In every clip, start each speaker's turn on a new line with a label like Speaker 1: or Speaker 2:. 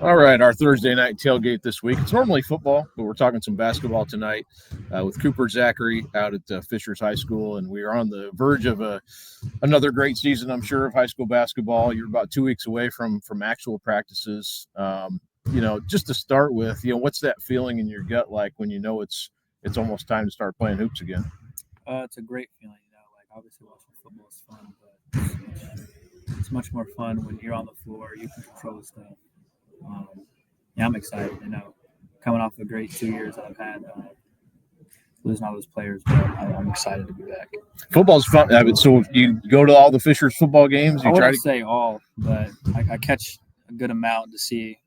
Speaker 1: All right, our Thursday night tailgate this week. It's normally football, but we're talking some basketball tonight with Cooper Zachary out at Fishers High School, and we are on the verge of another great season, I'm sure, of high school basketball. You're about 2 weeks away from actual practices. Just to start with, what's that feeling in your gut like when you know it's almost time to start playing hoops again?
Speaker 2: It's a great feeling, like obviously watching football is fun, but it's much more fun when you're on the floor, you can control stuff. I'm excited, coming off a great 2 years that I've had, losing all those players, but I'm excited to be back.
Speaker 1: Football's fun. So you go to all the Fishers football games?
Speaker 2: I wouldn't say all, but I catch a good amount to see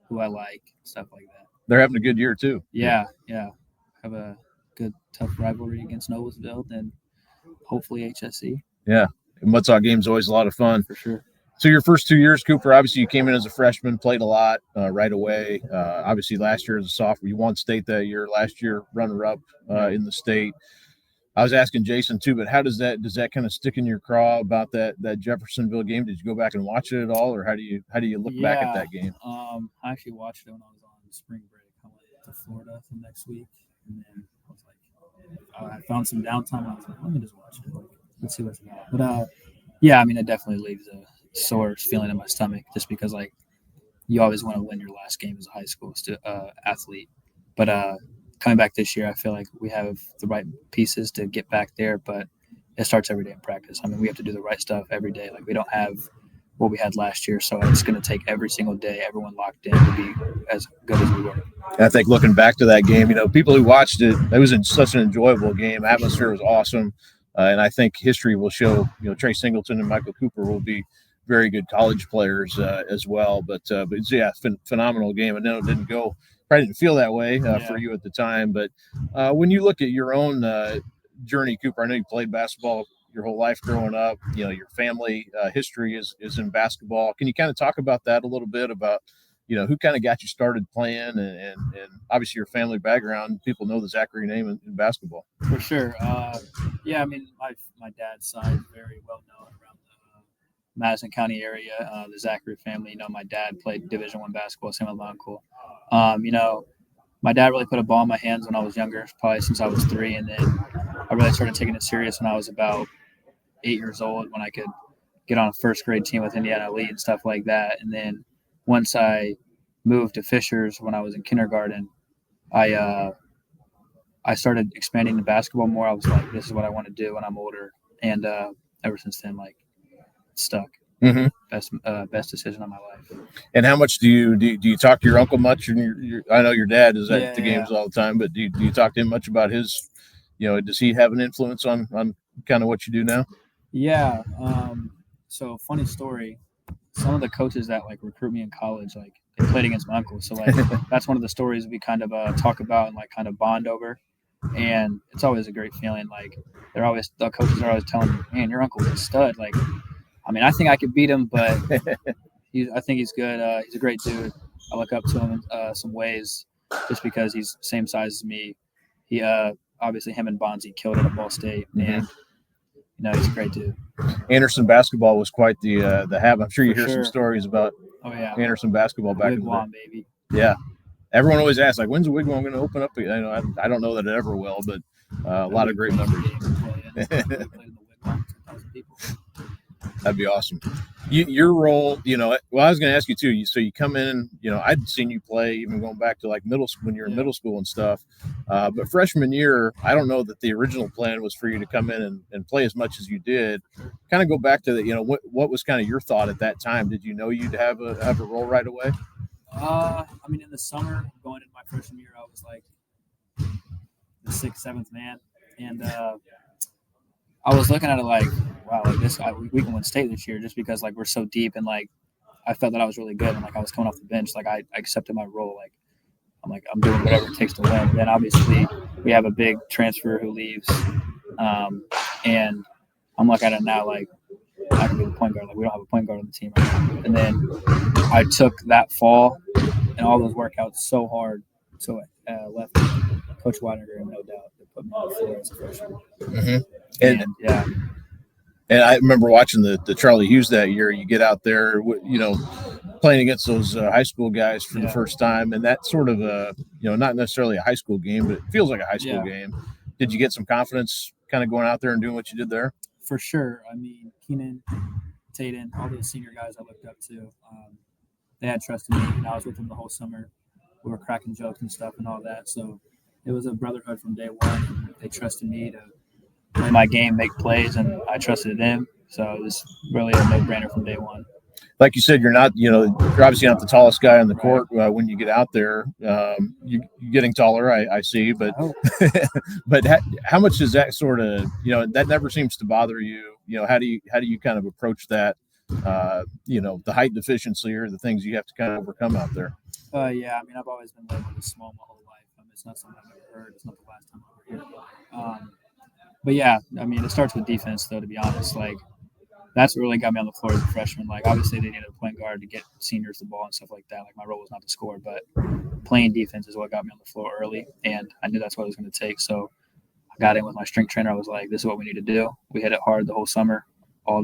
Speaker 2: who I like, stuff like that.
Speaker 1: They're having a good year too.
Speaker 2: Yeah. Have a good, tough rivalry against Noblesville and hopefully HSC.
Speaker 1: Yeah, Mudsaw game's always a lot of fun.
Speaker 2: For sure.
Speaker 1: So your first 2 years, Cooper, obviously you came in as a freshman, played a lot right away. Obviously last year as a sophomore, you won state that year. Last year, runner-up in the state. I was asking Jason too, but does that kind of stick in your craw about that Jeffersonville game? Did you go back and watch it at all, or how do you look back at that game?
Speaker 2: I actually watched it when I was on spring break. I went to Florida for next week, and then I was like, I found some downtime. I was like, let me just watch it. Let's see what's about. But it definitely leaves a sore feeling in my stomach, just because you always want to win your last game as a high school athlete. But coming back this year, I feel like we have the right pieces to get back there, but it starts every day in practice. We have to do the right stuff every day. We don't have what we had last year, so it's going to take every single day, everyone locked in to be as good as we were.
Speaker 1: I think looking back to that game, people who watched it was such an enjoyable game. Atmosphere was awesome, and I think history will show. Trey Singleton and Michael Cooper will be very good college players as well. But phenomenal game. I know it probably didn't feel that way for you at the time. But when you look at your own journey, Cooper, I know you played basketball your whole life growing up. Your family history is in basketball. Can you kind of talk about that a little bit about, who kind of got you started playing and obviously your family background? People know the Zachary name in basketball.
Speaker 2: For sure. My dad's side is very well known around Madison County area, the Zachary family. My dad played Division I basketball, same with my uncle. My dad really put a ball in my hands when I was younger, probably since I was 3, and then I really started taking it serious when I was about 8 years old, when I could get on a first grade team with Indiana Elite and stuff like that. And then once I moved to Fishers when I was in kindergarten, I started expanding the basketball more. I was like, this is what I want to do when I'm older, and ever since then, stuck.
Speaker 1: Mm-hmm.
Speaker 2: Best decision of my life.
Speaker 1: And how much do you talk to your uncle much? And I know your dad is at the games all the time, but do you talk to him much about his? Does he have an influence on kind of what you do now?
Speaker 2: Yeah. So funny story. Some of the coaches that recruit me in college, they played against my uncle. So that's one of the stories we kind of talk about and kind of bond over. And it's always a great feeling. The coaches are always telling me, man, your uncle is a stud. I think I could beat him, but I think he's good. He's a great dude. I look up to him in some ways just because he's the same size as me. He obviously, him and Bonzi killed it at Ball State, and he's a great dude. Anderson
Speaker 1: basketball was quite the habit. I'm sure you hear some stories about Anderson basketball back in the day.
Speaker 2: Baby.
Speaker 1: Yeah, everyone always asks when's the Wigwam going to open up? I don't know that it ever will, but a lot of great memories. That'd be awesome. Your role, I was going to ask you too. So you come in, I'd seen you play even going back to middle school when you were in middle school and stuff. But freshman year, I don't know that the original plan was for you to come in and play as much as you did. Kind of go back to the, what was kind of your thought at that time? Did you know you'd have a role right away?
Speaker 2: In the summer going into my freshman year, I was the 6th, 7th man, and I was looking at it wow, we can win state this year just because we're so deep, and I felt that I was really good, and I was coming off the bench, I accepted my role, I'm doing whatever it takes to win. Then obviously we have a big transfer who leaves, and I'm looking at it now I can be the point guard. We don't have a point guard on the team right now. And then I took that fall and all those workouts so hard, so I left Coach Weidinger in no doubt to put me on the floor as a freshman.
Speaker 1: Mm-hmm. And I remember watching the Charlie Hughes that year. You get out there, playing against those high school guys for the
Speaker 2: Yeah.
Speaker 1: first time, and that sort of not necessarily a high school game, but it feels like a high school game. Did you get some confidence kind of going out there and doing what you did there?
Speaker 2: For sure. I mean, Keenan, Tatum, all those senior guys I looked up to, they had trust in me, and I was with them the whole summer. We were cracking jokes and stuff and all that. So it was a brotherhood from day one. They trusted me to play my game, make plays, and I trusted them. So it was really a no-brainer from day one.
Speaker 1: Like you said, you're obviously not the tallest guy on the court when you get out there. You're getting taller, I see, but but how much does that sort of, that never seems to bother you? How do you kind of approach that? The height deficiency or the things you have to kind of overcome out there.
Speaker 2: Yeah, I mean, I've always been labeled as small my whole life. I mean, it's not something I've ever heard. It's not the last time I ever heard. But yeah, I mean, it starts with defense, though. To be honest, like that's what really got me on the floor as a freshman. Like, obviously, they needed a point guard to get seniors the ball and stuff like that. Like, my role was not to score, but playing defense is what got me on the floor early, and I knew that's what it was going to take. So I got in with my strength trainer. I was like, this is what we need to do. We hit it hard the whole summer, all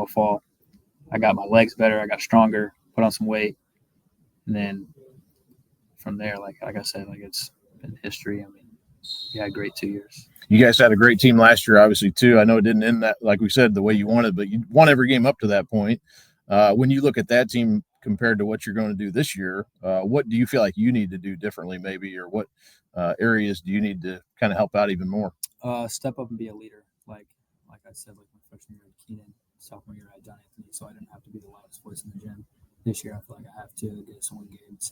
Speaker 2: fall. I got my legs better. I got stronger, put on some weight, and then from there, like I said, like it's been history. I mean, we had a great 2 years.
Speaker 1: You guys had a great team last year, obviously, too. I know it didn't end that, like we said, the way you wanted, but you won every game up to that point. When you look at that team compared to what you're going to do this year, what do you feel like you need to do differently, maybe, or what areas do you need to kind of help out even more?
Speaker 2: Step up and be a leader. Like I said, like my freshman year at Keenan, sophomore year at John Anthony, so I didn't have to be the loudest voice in the gym. This year, I feel like I have to get us win games.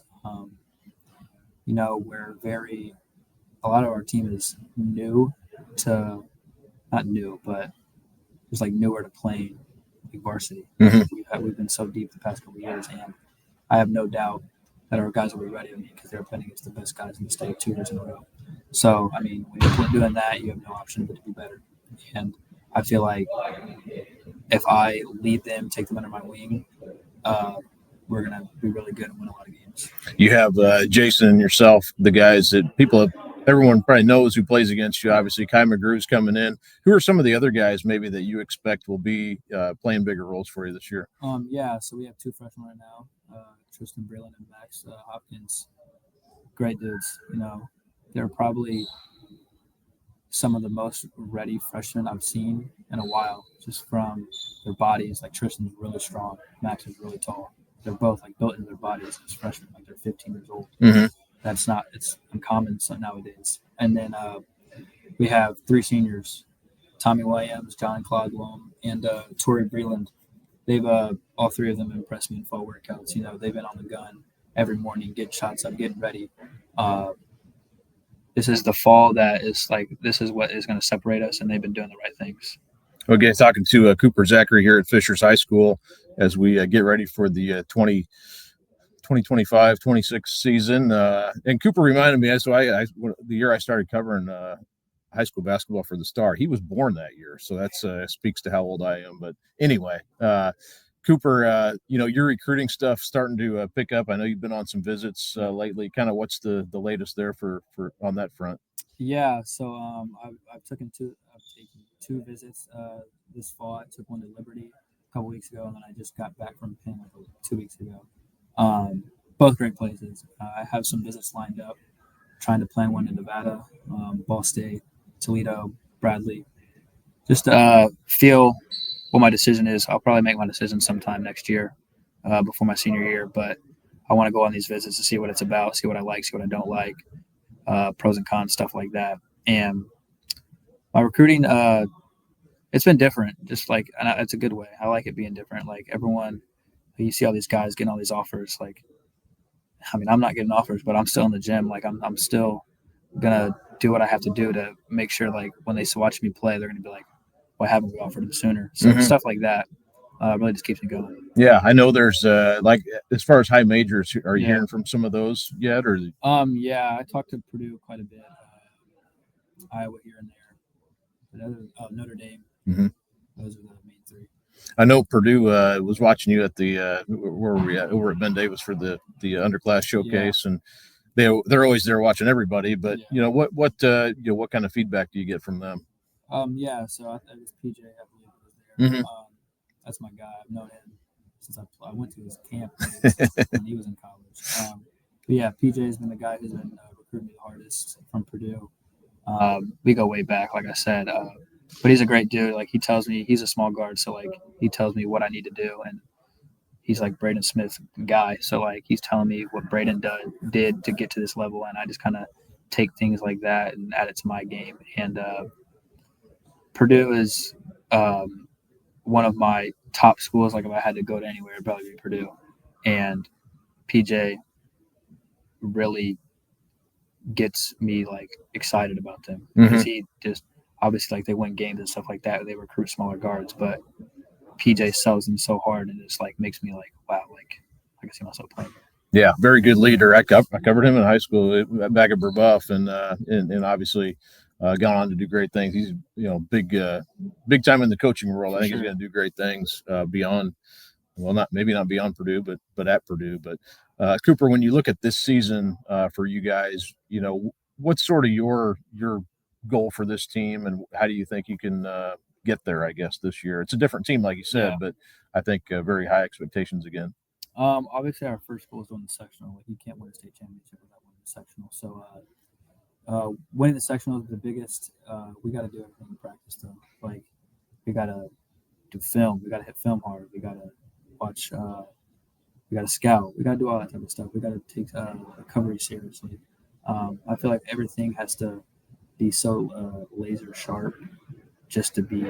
Speaker 2: A lot of our team is not new, but just like newer to playing like varsity.
Speaker 1: Mm-hmm.
Speaker 2: We've been so deep the past couple of years, and I have no doubt that our guys will be ready to meet because they're playing against the best guys in the state 2 years in a row. So, I mean, when you're doing that, you have no option but to be better. And I feel like if I lead them, take them under my wing, we're going to be really good and win a lot of games.
Speaker 1: You have Jason and yourself, the guys that everyone probably knows who plays against you. Obviously, Kai McGrew's coming in. Who are some of the other guys maybe that you expect will be playing bigger roles for you this year?
Speaker 2: So we have 2 freshmen right now, Tristan Breland and Max Hopkins. Great dudes. They're probably some of the most ready freshmen I've seen in a while, just from their bodies. Like Tristan's really strong, Max is really tall. They're both like built into their bodies as freshmen, like they're 15 years old.
Speaker 1: Mm-hmm.
Speaker 2: It's uncommon nowadays. And then we have 3 seniors, Tommy Williams, John Clodwell, and Tori Breland. They've all 3 of them impressed me in fall workouts. They've been on the gun every morning, getting shots up, getting ready. This is the fall that is like, this is what is going to separate us, and they've been doing the right things.
Speaker 1: Okay, talking to Cooper Zachary here at Fishers High School as we get ready for the 2025-26 season. And Cooper reminded me, so the year I started covering high school basketball for the Star, he was born that year. So that's speaks to how old I am. But anyway, Cooper, your recruiting stuff starting to pick up. I know you've been on some visits lately. Kind of what's the latest there for on that front?
Speaker 2: Yeah, so I've taken 2 visits this fall. I took one to Liberty a couple weeks ago, and then I just got back from Penn like 2 weeks ago. Both great places. I have some visits lined up, trying to plan one in Nevada, Ball State, Toledo, Bradley. Just feel what my decision is. I'll probably make my decision sometime next year before my senior year, but I want to go on these visits to see what it's about, see what I like, see what I don't like, pros and cons, stuff like that. And my recruiting, it's been different, just like, and it's a good way. I like it being different. Like everyone, you see all these guys getting all these offers. Like, I mean, I'm not getting offers, but I'm still in the gym. Like I'm still gonna do what I have to do to make sure, like, when they watch me play, they're gonna be like, why haven't we offered him sooner? So stuff like that really just keeps me going. Yeah,
Speaker 1: I know there's like, as far as high majors, are you hearing from some of those yet? Or
Speaker 2: yeah, I talked to Purdue quite a bit, Iowa here and there, Notre Dame.
Speaker 1: Mm-hmm.
Speaker 2: Those are the main 3.
Speaker 1: I know Purdue was watching you at the where were we at, over at Ben Davis for the underclass showcase, and they're always there watching everybody. But what kind of feedback do you get from them?
Speaker 2: So I was PJ, I believe, was there.
Speaker 1: Mm-hmm.
Speaker 2: That's my guy. I've known him since I went to his camp when he was in college. But yeah, PJ has been the guy who's been recruiting me the hardest from Purdue. We go way back, like I said. But he's a great dude. Like he tells me he's a small guard, so like he tells me what I need to do, and he's like Braden Smith guy. So like he's telling me what Braden did to get to this level, and I just kind of take things like that and add it to my game. And Purdue is one of my top schools. Like if I had to go to anywhere, it'd probably be Purdue. And PJ really gets me like excited about them because he just obviously like they win games and stuff like that. They recruit smaller guards, but PJ sells them so hard and just like makes me like, wow, like I can see myself playing here.
Speaker 1: Yeah, very good leader. I covered him in high school back at Brebeuf, and obviously gone on to do great things. He's big time in the coaching world. I think he's going to do great things beyond. Well, not beyond Purdue, but at Purdue. But Cooper, when you look at this season for you guys, what's sort of your goal for this team, and how do you think you can get there? I guess this year it's a different team, like you said, but I think very high expectations again.
Speaker 2: Obviously, our first goal is to win the sectional. Like you can't win a state championship without winning the sectional. So winning the sectional is the biggest. We got to do everything in practice, though. Like we got to do film. We got to hit film hard. We got to watch. We got to scout. We got to do all that type of stuff. We got to take recovery seriously. I feel like everything has to be so laser sharp just to be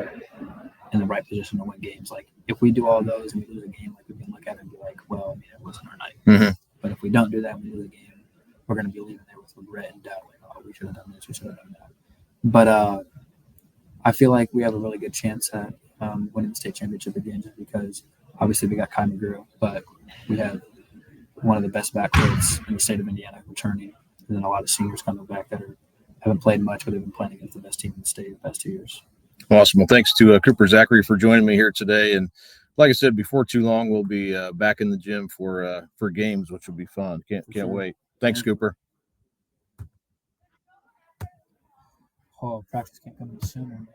Speaker 2: in the right position to win games. Like if we do all those and we lose a game, like we can look at it and be like, well, it wasn't our night. But if we don't do that and we lose a game, we're going to be leaving there with regret and doubt. Like, oh, we should have done this. We should have done that. But I feel like we have a really good chance at winning the state championship again, just because obviously we got Kai McGrew, but we have one of the best backcourts in the state of Indiana returning, and then a lot of seniors coming back that haven't played much, but they've been playing against the best team in the state the past 2 years.
Speaker 1: Awesome. Well, thanks to Cooper Zachary for joining me here today. And like I said, before too long, we'll be back in the gym for games, which will be fun. Can't wait. Thanks, Cooper.
Speaker 2: Oh, practice can't come any sooner, man.